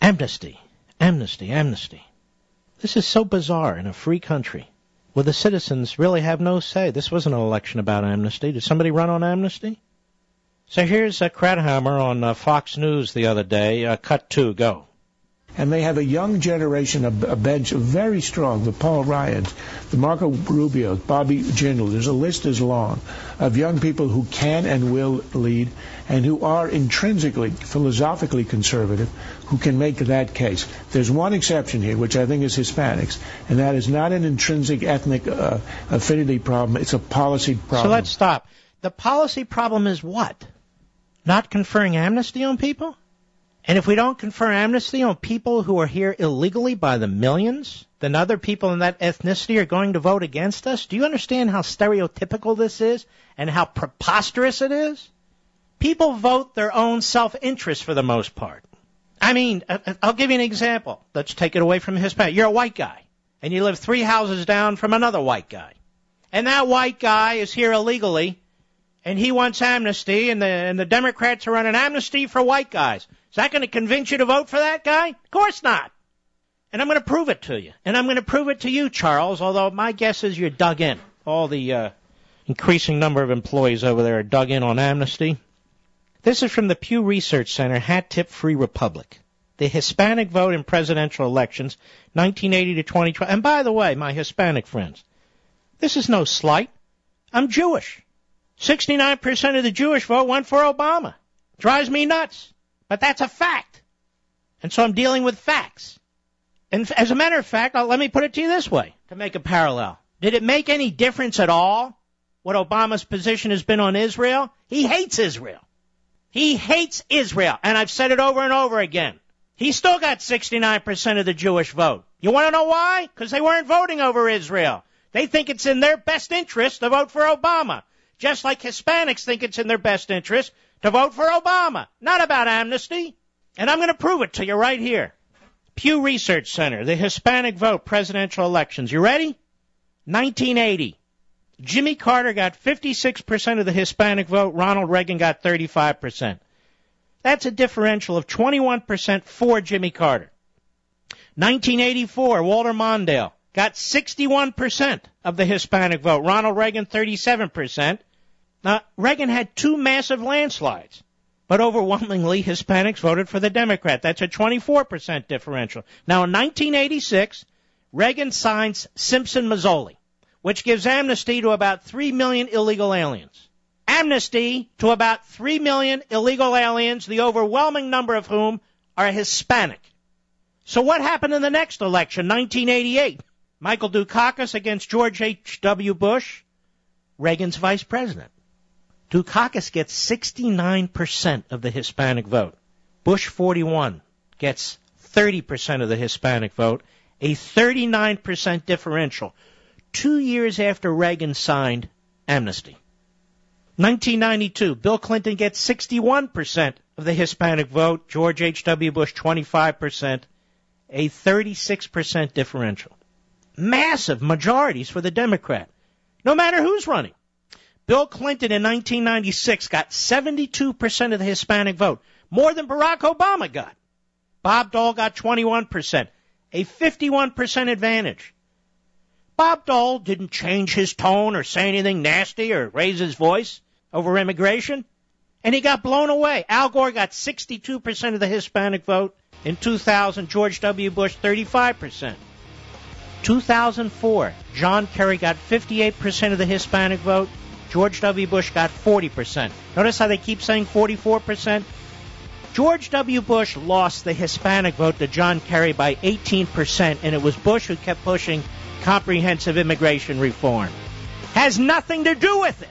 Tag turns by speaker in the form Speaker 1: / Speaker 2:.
Speaker 1: Amnesty, amnesty, amnesty. This is so bizarre in a free country where the citizens really have no say. This wasn't an election about amnesty. Did somebody run on amnesty? So here's Krauthammer on Fox News the other day. Cut 2, go.
Speaker 2: And they have a young generation, a bench of very strong, the Paul Ryans, the Marco Rubios, Bobby Jindal. There's a list as long of young people who can and will lead and who are intrinsically, philosophically conservative, who can make that case. There's one exception here, which I think is Hispanics, and that is not an intrinsic ethnic affinity problem. It's a policy problem.
Speaker 1: So let's stop. The policy problem is what? Not conferring amnesty on people? And if we don't confer amnesty on people who are here illegally by the millions, then other people in that ethnicity are going to vote against us? Do you understand how stereotypical this is and how preposterous it is? People vote their own self-interest for the most part. I mean, I'll give you an example. Let's take it away from Hispanic. You're a white guy, and you live 3 houses down from another white guy. And that white guy is here illegally, and he wants amnesty, and the Democrats are running amnesty for white guys. Is that going to convince you to vote for that guy? Of course not. And I'm going to prove it to you. And I'm going to prove it to you, Charles, although my guess is you're dug in. All the increasing number of employees over there are dug in on amnesty. This is from the Pew Research Center, Hat Tip Free Republic. The Hispanic vote in presidential elections, 1980 to 2012. And by the way, my Hispanic friends, this is no slight. I'm Jewish. 69% of the Jewish vote went for Obama. Drives me nuts. But that's a fact. And so I'm dealing with facts. And as a matter of fact, let me put it to you this way, to make a parallel. Did it make any difference at all what Obama's position has been on Israel? He hates Israel. He hates Israel. And I've said it over and over again. He still got 69% of the Jewish vote. You want to know why? Because they weren't voting over Israel. They think it's in their best interest to vote for Obama. Just like Hispanics think it's in their best interest to vote for Obama. Not about amnesty. And I'm going to prove it to you right here. Pew Research Center, the Hispanic vote, presidential elections. You ready? 1980. Jimmy Carter got 56% of the Hispanic vote. Ronald Reagan got 35%. That's a differential of 21% for Jimmy Carter. 1984, Walter Mondale got 61% of the Hispanic vote. Ronald Reagan, 37%. Now, Reagan had 2 massive landslides, but overwhelmingly Hispanics voted for the Democrat. That's a 24% differential. Now, in 1986, Reagan signs Simpson-Mazzoli, which gives amnesty to about 3 million illegal aliens. Amnesty to about 3 million illegal aliens, the overwhelming number of whom are Hispanic. So what happened in the next election, 1988? Michael Dukakis against George H.W. Bush, Reagan's vice president. Dukakis gets 69% of the Hispanic vote. Bush 41 gets 30% of the Hispanic vote, a 39% differential. 2 years after Reagan signed amnesty. 1992, Bill Clinton gets 61% of the Hispanic vote, George H.W. Bush 25%, a 36% differential. Massive majorities for the Democrat, no matter who's running. Bill Clinton in 1996 got 72% of the Hispanic vote, more than Barack Obama got. Bob Dole got 21%, a 51% advantage. Bob Dole didn't change his tone or say anything nasty or raise his voice over immigration, and he got blown away. Al Gore got 62% of the Hispanic vote. In 2000, George W. Bush, 35%. 2004, John Kerry got 58% of the Hispanic vote. George W. Bush got 40%. Notice how they keep saying 44%? George W. Bush lost the Hispanic vote to John Kerry by 18%, and it was Bush who kept pushing comprehensive immigration reform. Has nothing to do with it.